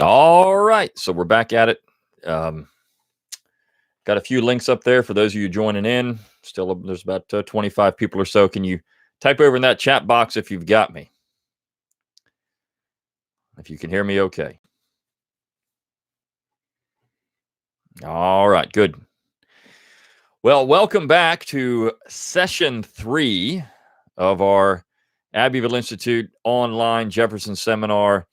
All right, so we're back at it. Um, got a few links up there for those of you joining in. Still, there's about 25 people or so. Can you type over in that chat box if you've got me? If you can hear me, okay. All right, good. Well, welcome back to session 3 of our Abbeville Institute online Jefferson Seminar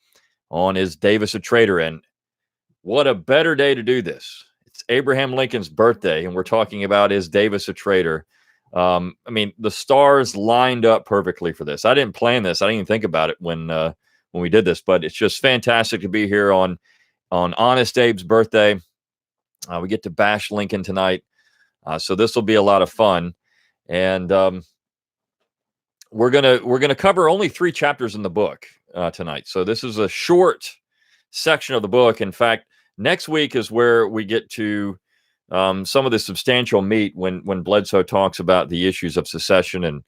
on Is Davis a Traitor? And what a better day to do this. It's Abraham Lincoln's birthday, and we're talking about Is Davis a Traitor? I mean, the stars lined up perfectly for this. I didn't plan this. I didn't even think about it when we did this, but it's just fantastic to be here on Honest Abe's birthday. We get to bash Lincoln tonight, so this will be a lot of fun. And we're gonna cover only 3 chapters in the book tonight. So this is a short section of the book. In fact, next week is where we get to some of the substantial meat when Bledsoe talks about the issues of secession and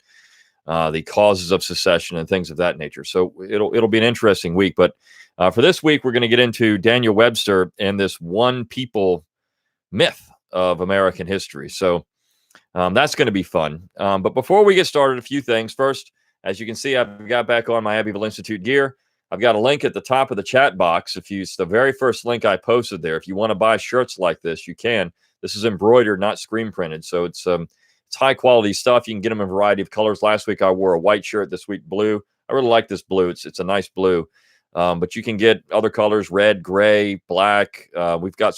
the causes of secession and things of that nature. So it'll be an interesting week. But for this week, we're going to get into Daniel Webster and this one people myth of American history. So that's going to be fun. But before we get started, a few things. First, as you can see, I've got back on my Abbeville Institute gear. I've got a link at the top of the chat box. It's the very first link I posted there. If you want to buy shirts like this, you can. This is embroidered, not screen printed. So it's high quality stuff. You can get them in a variety of colors. Last week I wore a white shirt. This week blue. I really like this blue. It's a nice blue. But you can get other colors: red, gray, black. We've got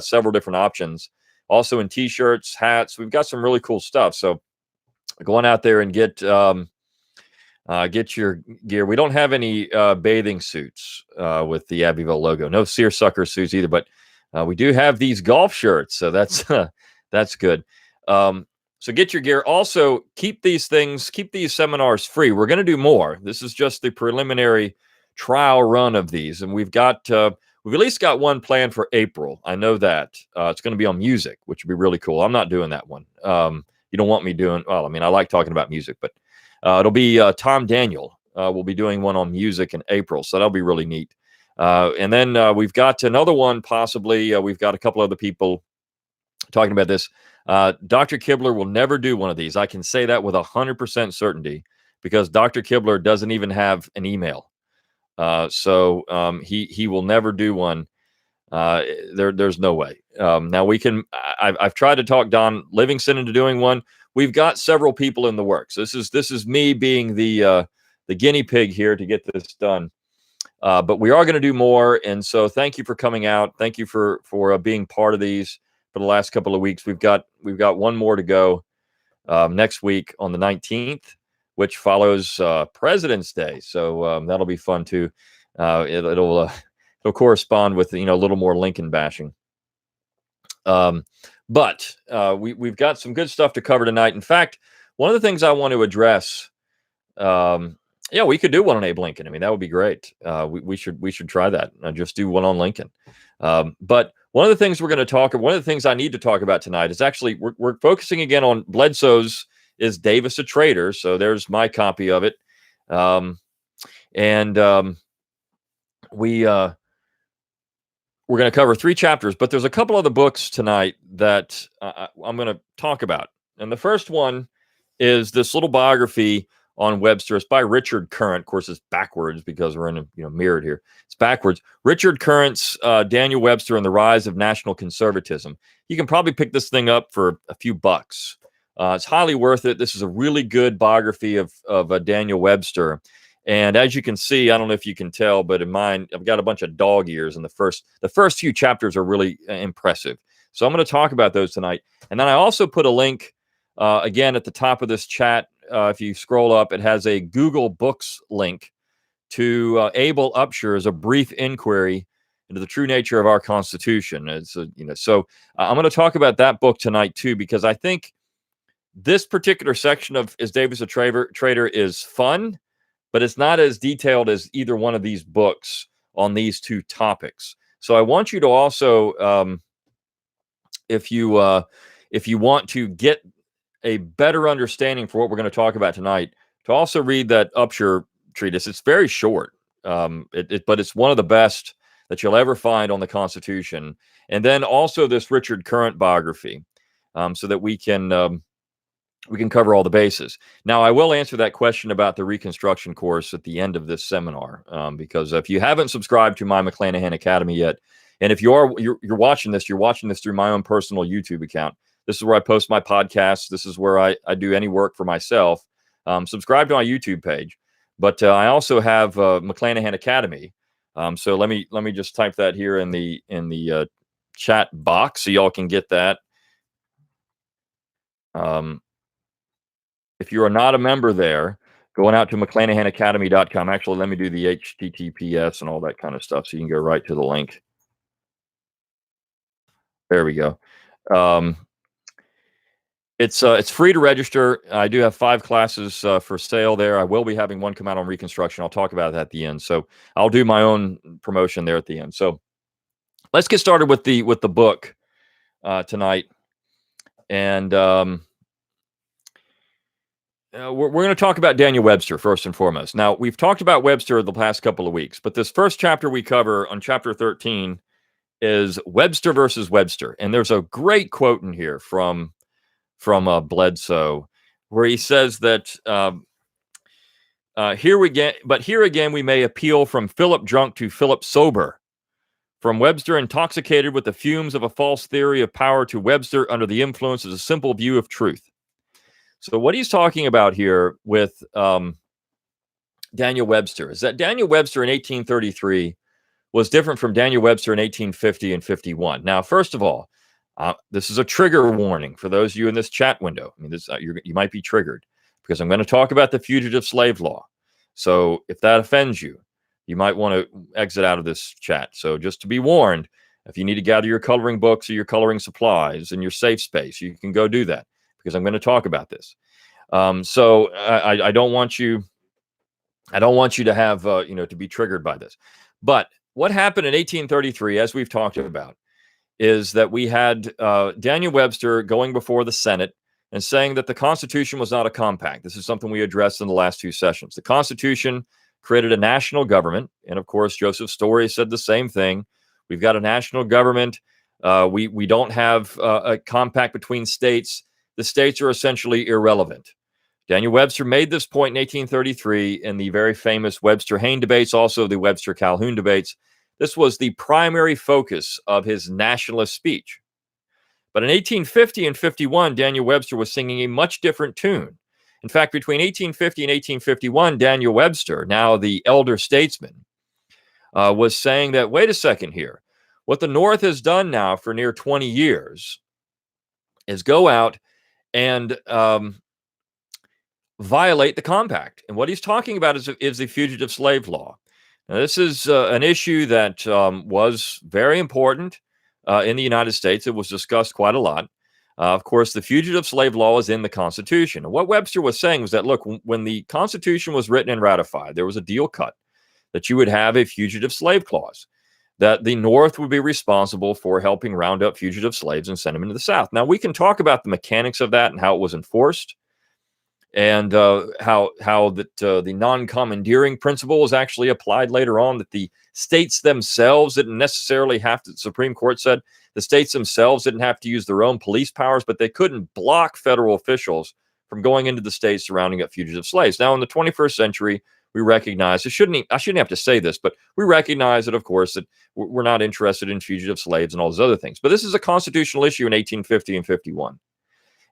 several different options. Also in t-shirts, hats. We've got some really cool stuff. So go on out there and get your gear. We don't have any bathing suits with the Abbeville logo. No seersucker suits either, but we do have these golf shirts, so that's that's good. So get your gear. Also, keep these seminars free. We're going to do more. This is just the preliminary trial run of these, and we've at least got one planned for April. I know that it's going to be on music, which would be really cool. I'm not doing that one. You don't want me doing. Well, I mean, I like talking about music, but it'll be Tom Daniel. We'll be doing one on music in April, so that'll be really neat. And then we've got another one, possibly. We've got a couple other people talking about this. Dr. Kibler will never do one of these. I can say that with 100% certainty because Dr. Kibler doesn't even have an email. So he will never do one. There's no way. Now we can. I've tried to talk Don Livingston into doing one. We've got several people in the works. This is me being the guinea pig here to get this done. But we are going to do more, and so thank you for coming out. Thank you for being part of these for the last couple of weeks. We've got one more to go next week on the 19th, which follows President's Day. So that'll be fun too. It'll correspond with a little more Lincoln bashing. But we've got some good stuff to cover tonight. In fact, one of the things I want to address. Yeah, we could do one on Abe Lincoln. I mean, that would be great. We should try that. Just do one on Lincoln. But one of the things one of the things I need to talk about tonight is actually we're focusing again on Bledsoe's Is Davis a Traitor? So there's my copy of it. We're going to cover 3 chapters, but there's a couple other books tonight that I'm going to talk about. And the first one is this little biography on Webster. It's by Richard Current. Of course, it's backwards because we're in mirrored here. It's backwards. Richard Current's Daniel Webster and the Rise of National Conservatism. You can probably pick this thing up for a few bucks. It's highly worth it. This is a really good biography of Daniel Webster. And as you can see, I don't know if you can tell, but in mine, I've got a bunch of dog ears, and the first few chapters are really impressive. So I'm going to talk about those tonight. And then I also put a link again at the top of this chat. If you scroll up, it has a Google Books link to Abel Upsher's A Brief Inquiry into the True Nature of Our Constitution. So I'm going to talk about that book tonight too, because I think this particular section of Is Davis a Traitor is fun, but it's not as detailed as either one of these books on these 2 topics. So I want you to also, if you want to get a better understanding for what we're going to talk about tonight, to also read that Upshur treatise. It's very short, but it's one of the best that you'll ever find on the Constitution. And then also this Richard Current biography, so that we can cover all the bases. Now, I will answer that question about the Reconstruction course at the end of this seminar, because if you haven't subscribed to my McClanahan Academy yet, and if you're watching this through my own personal YouTube account. This is where I post my podcasts. This is where I do any work for myself. Subscribe to my YouTube page. But I also have McClanahan Academy. So let me just type that here in the chat box so y'all can get that. If you are not a member there, going out to McClanahanacademy.com. Actually, let me do the HTTPS and all that kind of stuff so you can go right to the link. There we go. It's free to register. I do have 5 classes for sale there. I will be having one come out on Reconstruction. I'll talk about that at the end. So I'll do my own promotion there at the end. So let's get started with the book tonight. And we're going to talk about Daniel Webster first and foremost. Now, we've talked about Webster the past couple of weeks, but this first chapter we cover on chapter 13 is Webster versus Webster. And there's a great quote in here from Bledsoe, where he says that here again we may appeal from Philip drunk to Philip sober, from Webster intoxicated with the fumes of a false theory of power to Webster under the influence of a simple view of truth. So what he's talking about here with Daniel Webster is that Daniel Webster in 1833 was different from Daniel Webster in 1850 and 51. Now, first of all, this is a trigger warning for those of you in this chat window. I mean, you might be triggered because I'm going to talk about the Fugitive Slave Law. So if that offends you, you might want to exit out of this chat. So just to be warned, if you need to gather your coloring books or your coloring supplies in your safe space, you can go do that because I'm going to talk about this. So I don't want you to have to be triggered by this. But what happened in 1833, as we've talked about, is that we had Daniel Webster going before the Senate and saying that the Constitution was not a compact. This is something we addressed in the last 2 sessions. The Constitution created a national government. And of course, Joseph Story said the same thing. We've got a national government. We don't have a compact between states. The states are essentially irrelevant. Daniel Webster made this point in 1833 in the very famous Webster-Hayne debates, also the Webster-Calhoun debates. This was the primary focus of his nationalist speech. But in 1850 and 51, Daniel Webster was singing a much different tune. In fact, between 1850 and 1851, Daniel Webster, now the elder statesman, was saying that, wait a second here. What the North has done now for near 20 years is go out and violate the compact. And what he's talking about is the Fugitive Slave Law. Now, this is an issue that was very important in the United States. It was discussed quite a lot. Of course, the Fugitive Slave Law is in the Constitution. And what Webster was saying was that, look, when the Constitution was written and ratified, there was a deal cut that you would have a fugitive slave clause, that the North would be responsible for helping round up fugitive slaves and send them into the South. Now, we can talk about the mechanics of that and how it was enforced, and how the non-commandeering principle was actually applied later on, that the states themselves didn't necessarily have to, the Supreme Court said the states themselves didn't have to use their own police powers, but they couldn't block federal officials from going into the states surrounding up fugitive slaves. Now, in the 21st century, we recognize, I shouldn't have to say this, but we recognize that, of course, that we're not interested in fugitive slaves and all those other things. But this is a constitutional issue in 1850 and 51.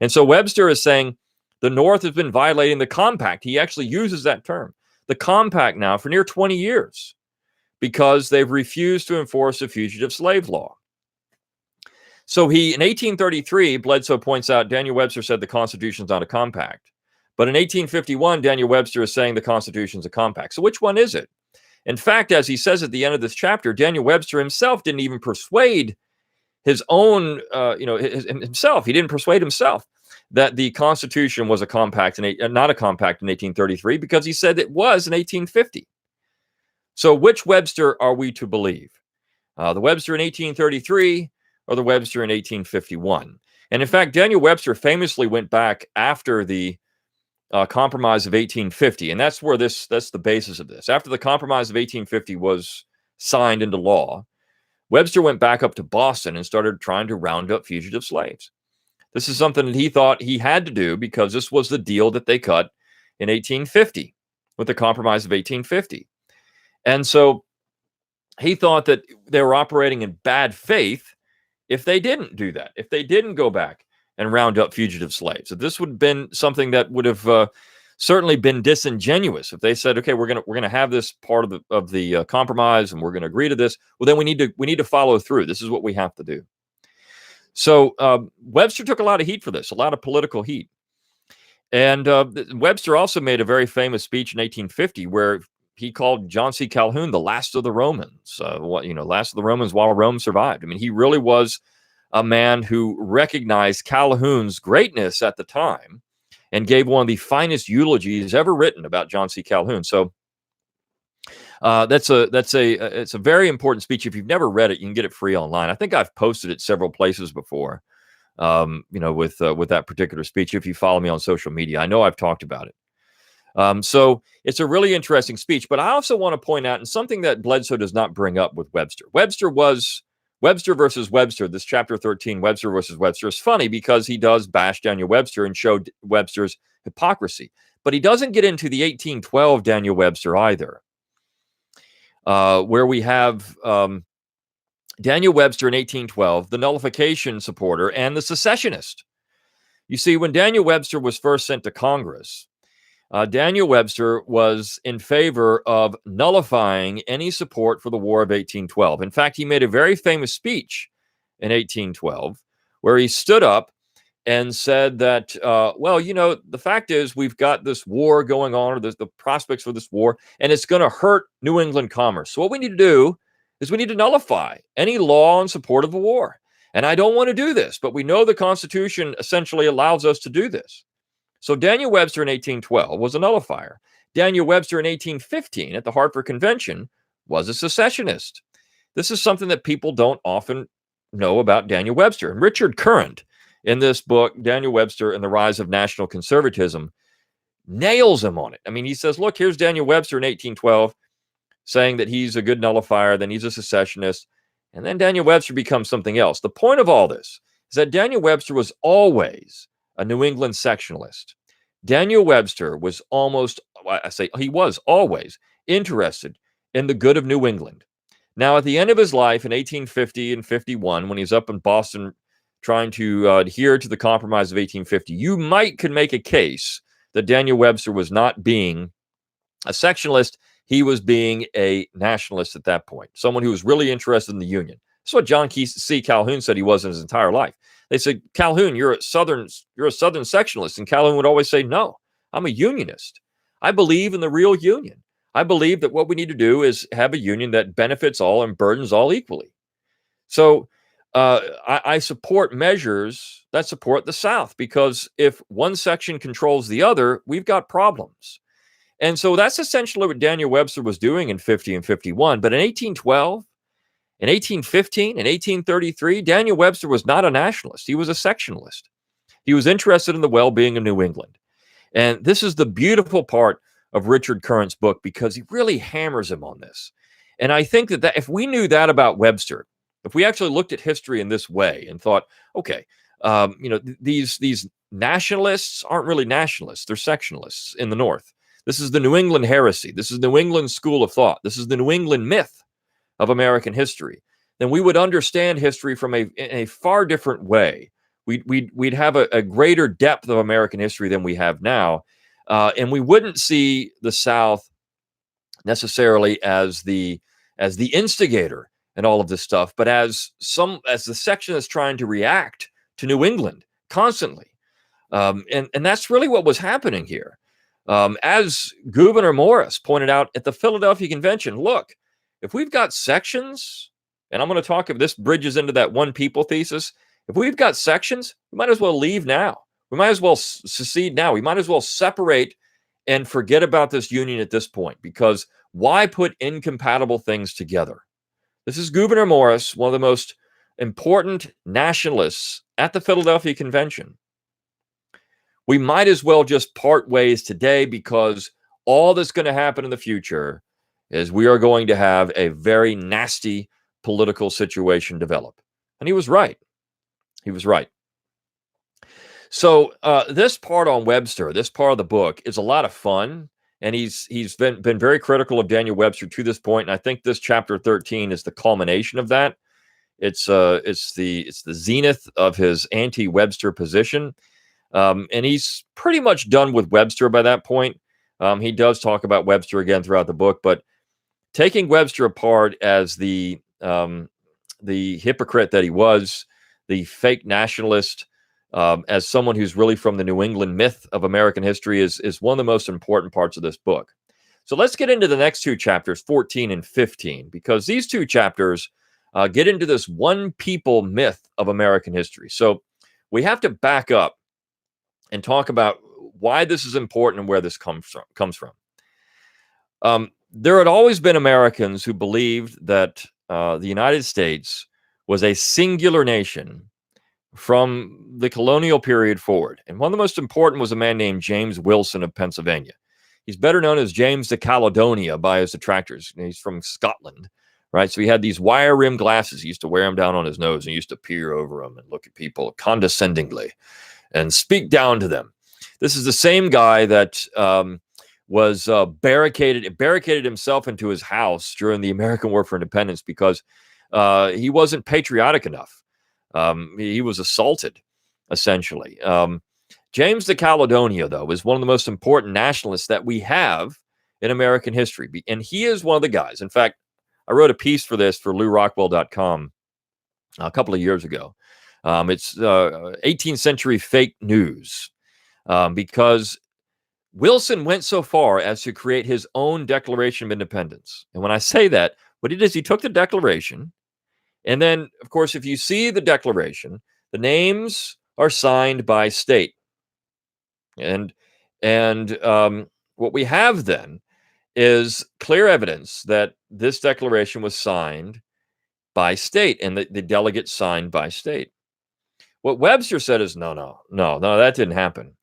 And so Webster is saying, the North has been violating the compact. He actually uses that term, the compact, now for near 20 years because they've refused to enforce the Fugitive Slave Law. So in 1833, Bledsoe points out, Daniel Webster said the Constitution's not a compact. But in 1851, Daniel Webster is saying the Constitution's a compact. So which one is it? In fact, as he says at the end of this chapter, Daniel Webster himself didn't even persuade his own, himself. He didn't persuade himself that the Constitution was a compact, not a compact in 1833, because he said it was in 1850. So which Webster are we to believe? The Webster in 1833 or the Webster in 1851? And in fact, Daniel Webster famously went back after the Compromise of 1850, and that's the basis of this. After the Compromise of 1850 was signed into law, Webster went back up to Boston and started trying to round up fugitive slaves. This is something that he thought he had to do because this was the deal that they cut in 1850 with the Compromise of 1850. And so he thought that they were operating in bad faith if they didn't do that, if they didn't go back and round up fugitive slaves. So this would have been something that would have certainly been disingenuous if they said, "Okay, we're gonna have this part of the compromise, and we're gonna agree to this." Well, then we need to follow through. This is what we have to do. So Webster took a lot of heat for this, a lot of political heat, and Webster also made a very famous speech in 1850 where he called John C. Calhoun the last of the Romans. Last of the Romans while Rome survived. I mean, he really was a man who recognized Calhoun's greatness at the time and gave one of the finest eulogies ever written about John C. Calhoun. So it's a very important speech. If you've never read it, you can get it free online. I think I've posted it several places before. With that particular speech. If you follow me on social media, I know I've talked about it. So it's a really interesting speech. But I also want to point out, and something that Bledsoe does not bring up with Webster. Webster versus Webster. This chapter 13, Webster versus Webster, is funny because he does bash Daniel Webster and show Webster's hypocrisy. But he doesn't get into the 1812 Daniel Webster either, where we have Daniel Webster in 1812, the nullification supporter and the secessionist. You see, when Daniel Webster was first sent to Congress, Daniel Webster was in favor of nullifying any support for the War of 1812. In fact, he made a very famous speech in 1812 where he stood up and said that, the fact is we've got this war going on, or the prospects for this war, and it's going to hurt New England commerce. So what we need to do is we need to nullify any law in support of the war. And I don't want to do this, but we know the Constitution essentially allows us to do this. So Daniel Webster in 1812 was a nullifier. Daniel Webster in 1815 at the Hartford Convention was a secessionist. This is something that people don't often know about Daniel Webster. And Richard Current, in this book, Daniel Webster and the Rise of National Conservatism, nails him on it. I mean, he says, look, here's Daniel Webster in 1812 saying that he's a good nullifier, then he's a secessionist, and then Daniel Webster becomes something else. The point of all this is that Daniel Webster was always a New England sectionalist. Daniel Webster was always interested in the good of New England. Now, at the end of his life in 1850 and 51, when he's up in Boston trying to adhere to the Compromise of 1850, you could make a case that Daniel Webster was not being a sectionalist. He was being a nationalist at that point, someone who was really interested in the Union. That's what John C. Calhoun said he was in his entire life. They said, Calhoun, you're a Southern sectionalist. And Calhoun would always say, no, I'm a Unionist. I believe in the real Union. I believe that what we need to do is have a Union that benefits all and burdens all equally. So I support measures that support the South, because if one section controls the other, we've got problems. And so that's essentially what Daniel Webster was doing in 50 and 51. But in 1812, in 1815, and 1833, Daniel Webster was not a nationalist. He was a sectionalist. He was interested in the well-being of New England. And this is the beautiful part of Richard Current's book, because he really hammers him on this. And I think that if we knew that about Webster, if we actually looked at history in this way and thought, okay, these nationalists aren't really nationalists. They're sectionalists in the North. This is the New England heresy. This is New England school of thought. This is the New England myth of American history. Then we would understand history from a far different way. We'd have a greater depth of American history than we have now, and we wouldn't see the South necessarily as the instigator and all of this stuff, but as the section that's trying to react to New England constantly, and that's really what was happening here. As Gouverneur Morris pointed out at the Philadelphia Convention, look, if we've got sections, and I'm going to talk if this bridges into that one people thesis, if we've got sections, we might as well leave now. We might as well secede now. We might as well separate and forget about this union at this point, because why put incompatible things together? This is Gouverneur Morris, one of the most important nationalists at the Philadelphia Convention. We might as well just part ways today, because all that's going to happen in the future is we are going to have a very nasty political situation develop. And he was right. He was right. So this part on Webster, this part of the book, is a lot of fun, and he's been very critical of Daniel Webster to this point, and I think this chapter 13 is the culmination of that. It's the zenith of his anti-Webster position, and he's pretty much done with Webster by that point. He does talk about Webster again throughout the book, but taking Webster apart as the hypocrite that he was, the fake nationalist, as someone who's really from the New England myth of American history is one of the most important parts of this book. So let's get into the next two chapters, 14 and 15, because these two chapters get into this one people myth of American history. So we have to back up and talk about why this is important and where this comes from. There had always been Americans who believed that the United States was a singular nation from the colonial period forward. And one of the most important was a man named James Wilson of Pennsylvania. He's better known as James de Caledonia by his detractors. He's from Scotland, right? So he had these wire-rimmed glasses. He used to wear them down on his nose and used to peer over them and look at people condescendingly and speak down to them. This is the same guy that was barricaded himself into his house during the American War for Independence because he wasn't patriotic enough. He was assaulted, essentially. James de Caledonia, though, is one of the most important nationalists that we have in American history. And he is one of the guys. In fact, I wrote a piece for this for LouRockwell.com a couple of years ago. It's 18th century fake news because Wilson went so far as to create his own Declaration of Independence. And when I say that, what he did is he took the Declaration, and then, of course, if you see the Declaration, the names are signed by state. And what we have then is clear evidence that this Declaration was signed by state and the delegates signed by state. What Webster said is, no, that didn't happen.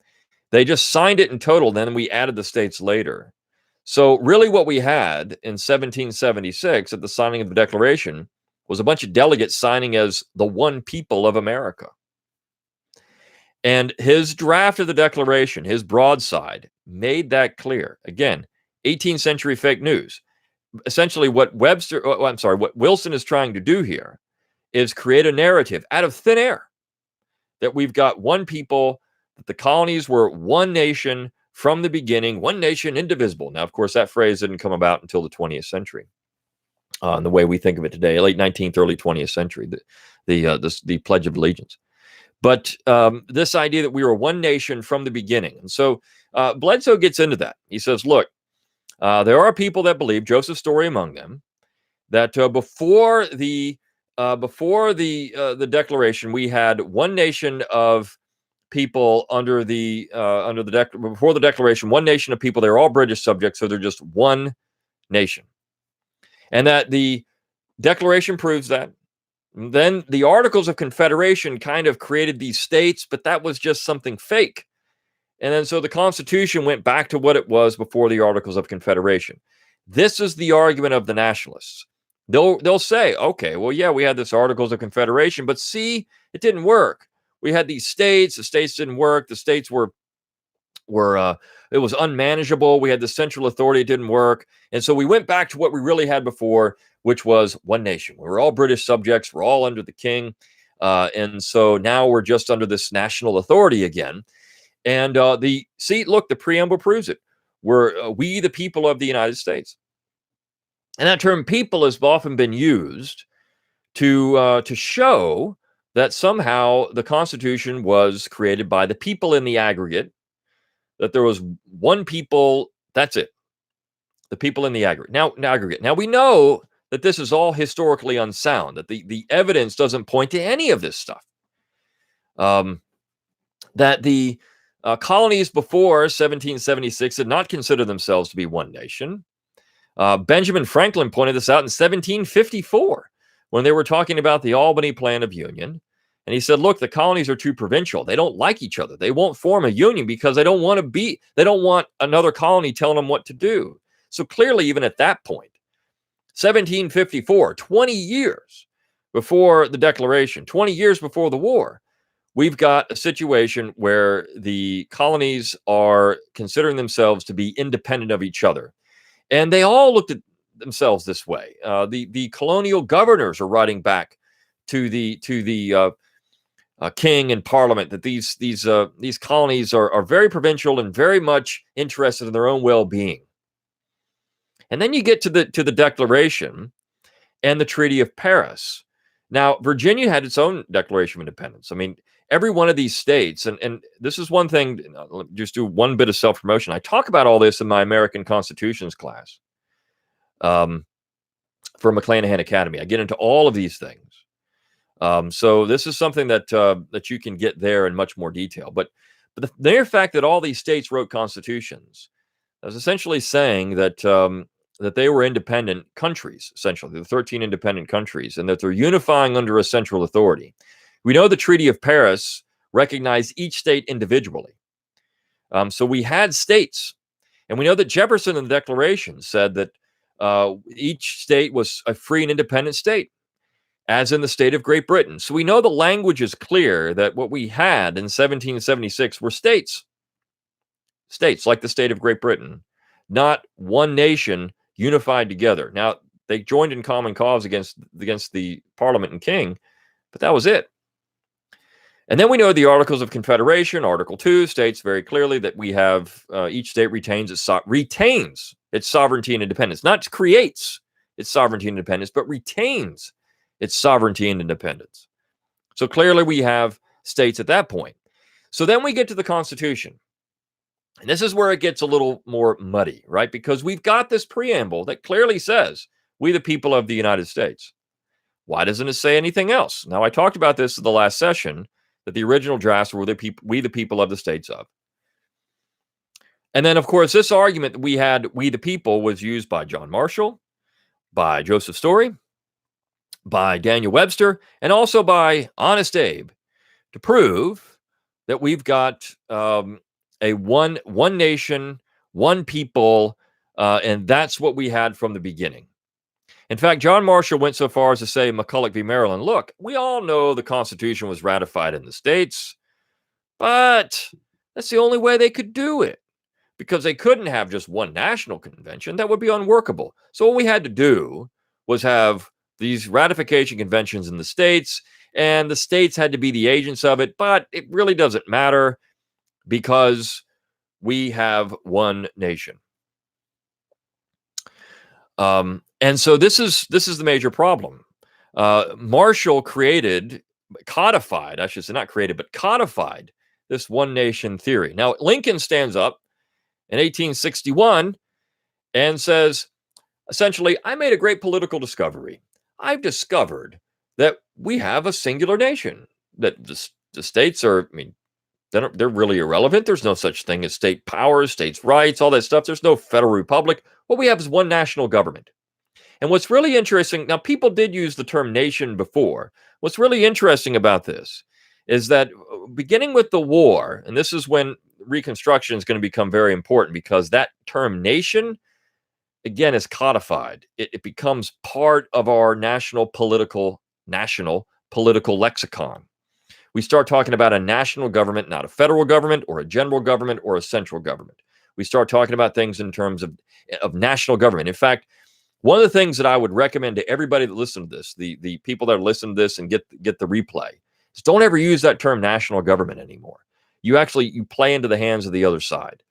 They just signed it in total, then we added the states later. So really what we had in 1776 at the signing of the Declaration was a bunch of delegates signing as the one people of America. And his draft of the Declaration, his broadside, made that clear. Again, 18th century fake news. Essentially what what Wilson is trying to do here is create a narrative out of thin air that we've got one people, that the colonies were one nation from the beginning, one nation indivisible. Now, of course, that phrase didn't come about until the 20th century. In the way we think of it today, late 19th, early 20th century, the Pledge of Allegiance. But this idea that we were one nation from the beginning. And so Bledsoe gets into that. He says, look, there are people that believe, Joseph Story among them, that before the Declaration, we had one nation of people before the Declaration, one nation of people. They're all British subjects, so they're just one nation. And that the Declaration proves that. Then the Articles of Confederation kind of created these states, but that was just something fake. And then so the Constitution went back to what it was before the Articles of Confederation. This is the argument of the nationalists. They'll say, okay, well, yeah, we had this Articles of Confederation, but see, it didn't work. We had these states. The states didn't work. The states were it was unmanageable. We had the central authority. It didn't work. And so we went back to what we really had before, which was one nation. We were all British subjects. We're all under the king. And so now we're just under this national authority again. And the preamble proves it. We're we the people of the United States. And that term people has often been used to show that somehow the Constitution was created by the people in the aggregate, that there was one people, that's it. The people in the aggregate. Now we know that this is all historically unsound, that the evidence doesn't point to any of this stuff. That the colonies before 1776 did not consider themselves to be one nation. Benjamin Franklin pointed this out in 1754 when they were talking about the Albany Plan of Union. And he said, look, the colonies are too provincial. They don't like each other. They won't form a union because they don't want another colony telling them what to do. So clearly, even at that point, 1754, 20 years before the Declaration, 20 years before the war, we've got a situation where the colonies are considering themselves to be independent of each other. And they all looked at themselves this way. The colonial governors are writing back to the king and parliament that these colonies are very provincial and very much interested in their own well-being. And then you get to the Declaration and the Treaty of Paris. Now, Virginia had its own Declaration of Independence. I mean, every one of these states, and this is one thing, just do one bit of self-promotion. I talk about all this in my American Constitutions class for McClanahan Academy. I get into all of these things. So this is something that you can get there in much more detail. But the mere fact that all these states wrote constitutions was essentially saying that that they were independent countries, essentially, the 13 independent countries, and that they're unifying under a central authority. We know the Treaty of Paris recognized each state individually. So we had states, and we know that Jefferson in the Declaration said that each state was a free and independent state, as in the state of Great Britain. So we know the language is clear that what we had in 1776 were states like the state of Great Britain, not one nation unified together. Now, they joined in common cause against the Parliament and King, but that was it. And then we know the Articles of Confederation. Article 2 states very clearly that we have each state retains its sovereignty and independence, not creates its sovereignty and independence, but retains its sovereignty and independence. So clearly we have states at that point. So then we get to the Constitution. And this is where it gets a little more muddy, right? Because we've got this preamble that clearly says, we the people of the United States. Why doesn't it say anything else? Now, I talked about this in the last session, that the original drafts were we the people of the states of. And then, of course, this argument that we had, we the people, was used by John Marshall, by Joseph Story, by Daniel Webster, and also by Honest Abe, to prove that we've got a one nation, one people, and that's what we had from the beginning. In fact, John Marshall went so far as to say, McCulloch v. Maryland, look, we all know the Constitution was ratified in the states, but that's the only way they could do it, because they couldn't have just one national convention. That would be unworkable. So what we had to do was have these ratification conventions in the states, and the states had to be the agents of it, but it really doesn't matter because we have one nation. And so this is the major problem. Marshall codified this one nation theory. Now, Lincoln stands up in 1861 and says, essentially, I made a great political discovery. I've discovered that we have a singular nation, that the states are, they're really irrelevant. There's no such thing as state powers, states' rights, all that stuff. There's no federal republic. What we have is one national government. And what's really interesting, now people did use the term nation before. What's really interesting about this is that beginning with the war, and this is when Reconstruction is going to become very important, because that term nation, again, is codified. It becomes part of our national political lexicon. We start talking about a national government, not a federal government or a general government or a central government. We start talking about things in terms of national government. In fact, one of the things that I would recommend to everybody that listens to this, the people that listen to this and get the replay, is don't ever use that term national government anymore. You play into the hands of the other side.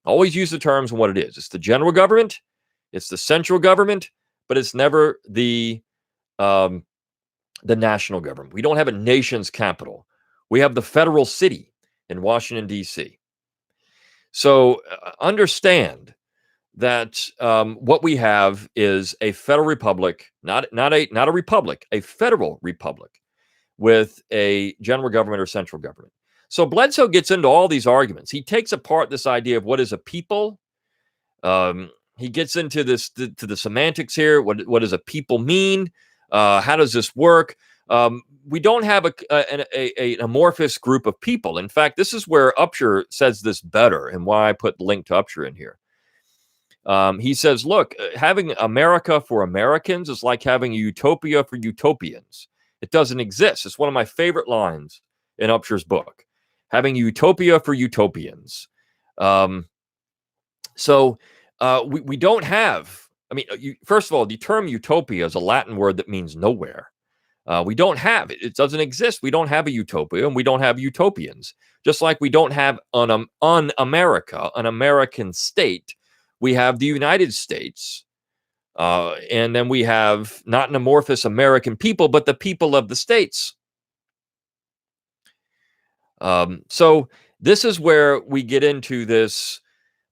Always use the terms and what it is. It's the general government, it's the central government, but it's never the national government. We don't have a nation's capital. We have the federal city in Washington, D.C. So understand that what we have is a federal republic, not a republic, a federal republic with a general government or central government. So Bledsoe gets into all these arguments. He takes apart this idea of what is a people. He gets into to the semantics here. What does a people mean? How does this work? We don't have an amorphous group of people. In fact, this is where Upshur says this better, and why I put the link to Upshur in here. He says, look, having America for Americans is like having a utopia for utopians. It doesn't exist. It's one of my favorite lines in Upsher's book, having utopia for utopians. We don't have, I mean, first of all, the term utopia is a Latin word that means nowhere. We don't have it. It doesn't exist. We don't have a utopia, and we don't have utopians. Just like we don't have an America, an American state. We have the United States, and then we have not an amorphous American people, but the people of the states. So this is where we get into this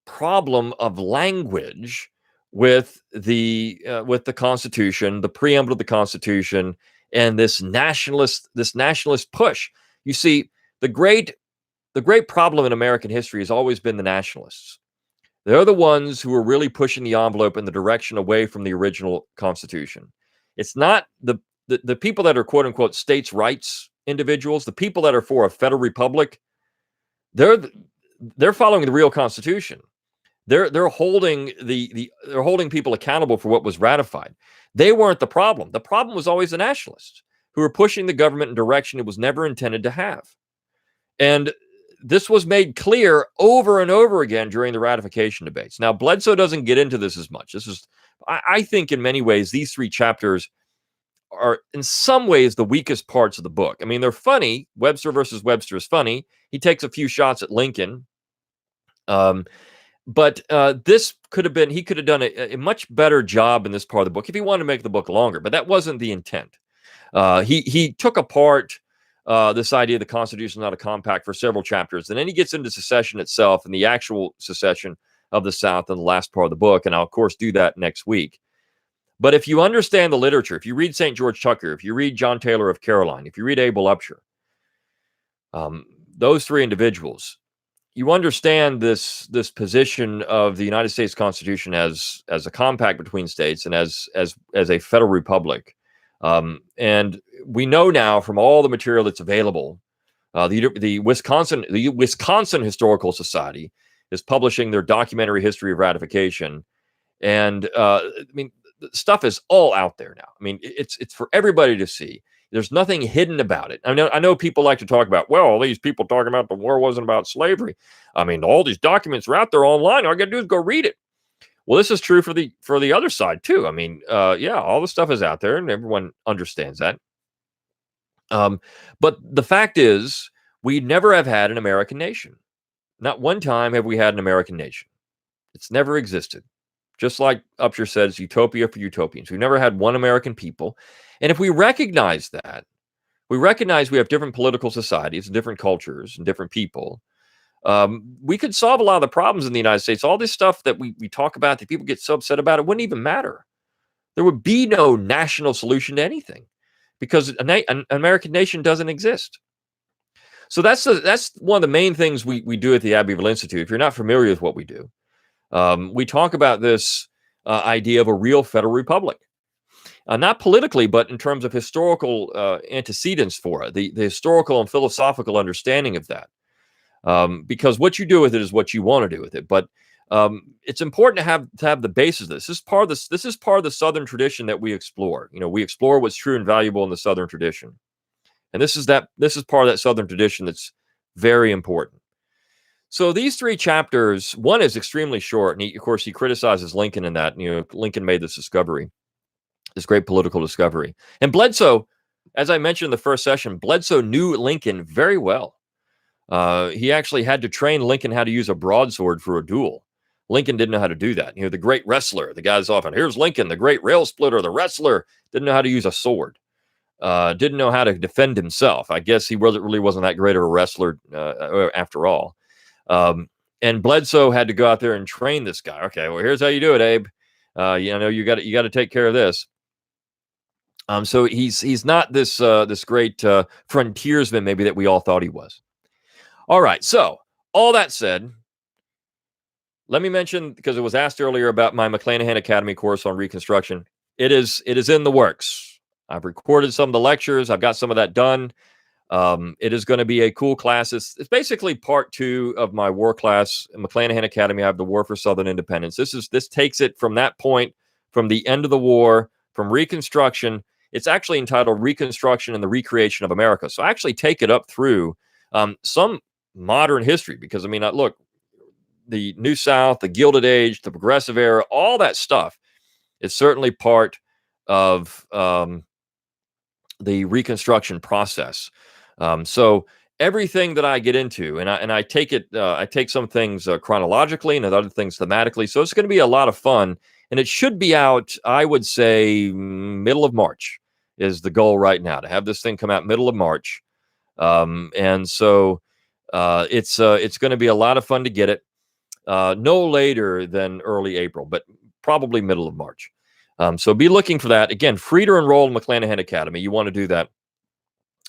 problem of language with the Constitution, the preamble of the Constitution, and this nationalist push. You see, the great problem in American history has always been the nationalists. They're the ones who are really pushing the envelope in the direction away from the original Constitution. It's not the people that are quote unquote states' rights individuals, the people that are for a federal republic. They're following the real Constitution. They're holding they're holding people accountable for what was ratified. They weren't the problem. The problem was always the nationalists who were pushing the government in a direction it was never intended to have. And this was made clear over and over again during the ratification debates. Now, Bledsoe doesn't get into this as much. This is, I think, in many ways, these three chapters are in some ways the weakest parts of the book. I mean, they're funny. Webster versus Webster is funny. He takes a few shots at Lincoln. But this could have been, he could have done a much better job in this part of the book if he wanted to make the book longer, but that wasn't the intent. He took apart this idea of the Constitution is not a compact for several chapters, and then he gets into secession itself and the actual secession of the South in the last part of the book, and I'll, of course, do that next week. But if you understand the literature, if you read St. George Tucker, if you read John Taylor of Caroline, if you read Abel Upshur, those three individuals, you understand this position of the United States Constitution as a compact between states and as a federal republic. And we know now from all the material that's available, the Wisconsin Historical Society is publishing their documentary history of ratification, and I mean, the stuff is all out there now. I mean, it's for everybody to see. There's nothing hidden about it. I know people like to talk about, well, all these people talking about the war wasn't about slavery. I mean, all these documents are out there online. All I got to do is go read it. Well, this is true for the other side too. I mean, yeah, all the stuff is out there, and everyone understands that. But the fact is, we never have had an American nation. Not one time have we had an American nation. It's never existed. Just like Upshur says, utopia for utopians. We've never had one American people. And if we recognize that, we recognize we have different political societies and different cultures and different people, we could solve a lot of the problems in the United States. All this stuff that we talk about, that people get so upset about, it wouldn't even matter. There would be no national solution to anything because an American nation doesn't exist. So that's one of the main things we do at the Abbeville Institute. If you're not familiar with what we do, we talk about this idea of a real federal republic. Not politically, but in terms of historical antecedents for it, the historical and philosophical understanding of that. Because what you do with it is what you want to do with it. But it's important to have the basis of this. This is part of the Southern tradition that we explore. You know, we explore what's true and valuable in the Southern tradition. And this is part of that Southern tradition that's very important. So these three chapters, one is extremely short, and of course he criticizes Lincoln in that. You know, Lincoln made this discovery, this great political discovery. And Bledsoe, as I mentioned in the first session, Bledsoe knew Lincoln very well. He actually had to train Lincoln how to use a broadsword for a duel. Lincoln didn't know how to do that. You know, the great wrestler, the guy's often, here's Lincoln, the great rail splitter, the wrestler, didn't know how to use a sword. Didn't know how to defend himself. I guess he really wasn't that great of a wrestler after all. And Bledsoe had to go out there and train this guy. Okay, well, here's how you do it, Abe. You know, you got to take care of this. So he's not this great frontiersman maybe that we all thought he was. All right. So all that said, let me mention, because it was asked earlier about my McClanahan Academy course on Reconstruction. It is in the works. I've recorded some of the lectures. I've got some of that done. It is going to be a cool class. It's basically part 2 of my war class in McClanahan Academy. I have the War for Southern Independence. This takes it from that point, from the end of the war, from Reconstruction. It's actually entitled Reconstruction and the Recreation of America. So I actually take it up through some modern history, because, I mean, look, the New South, the Gilded Age, the Progressive Era, all that stuff is certainly part of the Reconstruction process. So everything that I get into, and I take it, I take some things chronologically and other things thematically. So it's going to be a lot of fun, and it should be out, I would say, middle of March is the goal right now, to have this thing come out middle of March. And so it's going to be a lot of fun to get it. No later than early April, but probably middle of March. So be looking for that. Again, free to enroll in McClanahan Academy. You want to do that.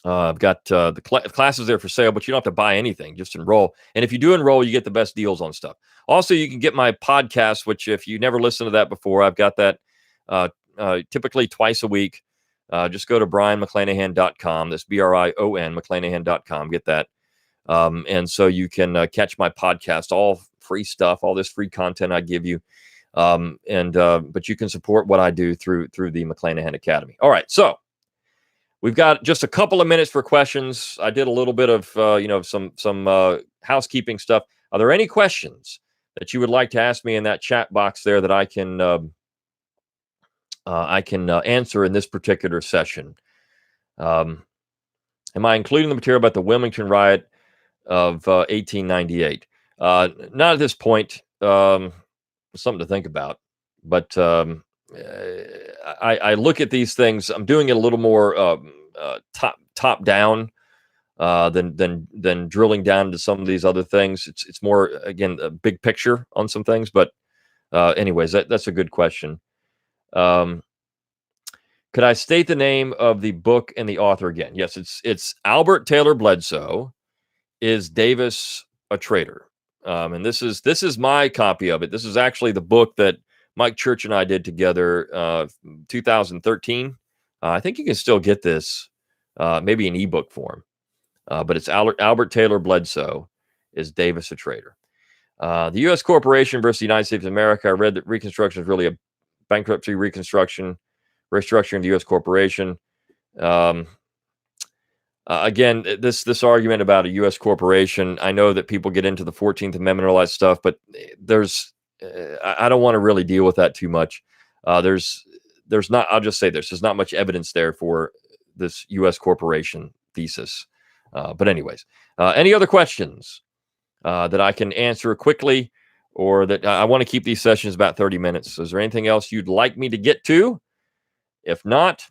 I've got the classes there for sale, but you don't have to buy anything. Just enroll. And if you do enroll, you get the best deals on stuff. Also, you can get my podcast, which, if you never listened to that before, I've got that typically twice a week. Just go to brianmcclanahan.com. That's BRION, McClanahan.com. Get that. And so you can catch my podcast, all free stuff, all this free content I give you. But you can support what I do through the McClanahan Academy. All right. So we've got just a couple of minutes for questions. I did a little bit of, some housekeeping stuff. Are there any questions that you would like to ask me in that chat box there that I can answer in this particular session? Am I including the material about the Wilmington riot of 1898? Not at this point. Something to think about, but I look at these things. I'm doing it a little more top down than drilling down into some of these other things. It's more, again, a big picture on some things. But anyways, that's a good question. Could I state the name of the book and the author again? Yes, it's Albert Taylor Bledsoe. Is Davis a Traitor? And this is my copy of it. This is actually the book that Mike Church and I did together, 2013. I think you can still get this, maybe in ebook form. But it's Albert Taylor Bledsoe. Is Davis a Traitor? The U.S. Corporation versus the United States of America. I read that Reconstruction is really a bankruptcy, restructuring the U.S. corporation. Again, this argument about a U.S. corporation, I know that people get into the 14th Amendment and all that stuff, but I don't want to really deal with that too much. There's not, I'll just say there's not much evidence there for this U.S. corporation thesis. But anyways, any other questions that I can answer quickly, or that I want to keep these sessions about 30 minutes? So is there anything else you'd like me to get to? If not,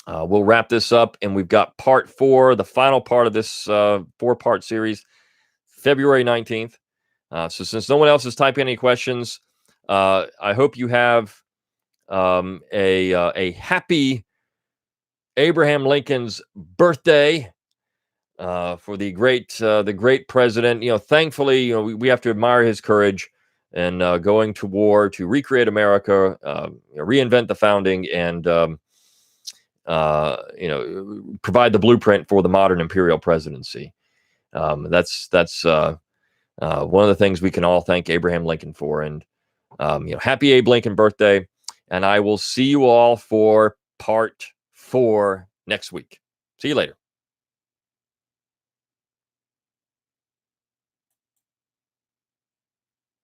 we'll wrap this up, and we've got part 4, the final part of this 4-part series, February 19th. So since no one else is typing any questions, I hope you have a happy Abraham Lincoln's birthday for the great president. Thankfully, we have to admire his courage and going to war to recreate America, reinvent the founding, and provide the blueprint for the modern imperial presidency. That's one of the things we can all thank Abraham Lincoln for. And happy Abe Lincoln birthday. And I will see you all for part 4 next week. See you later.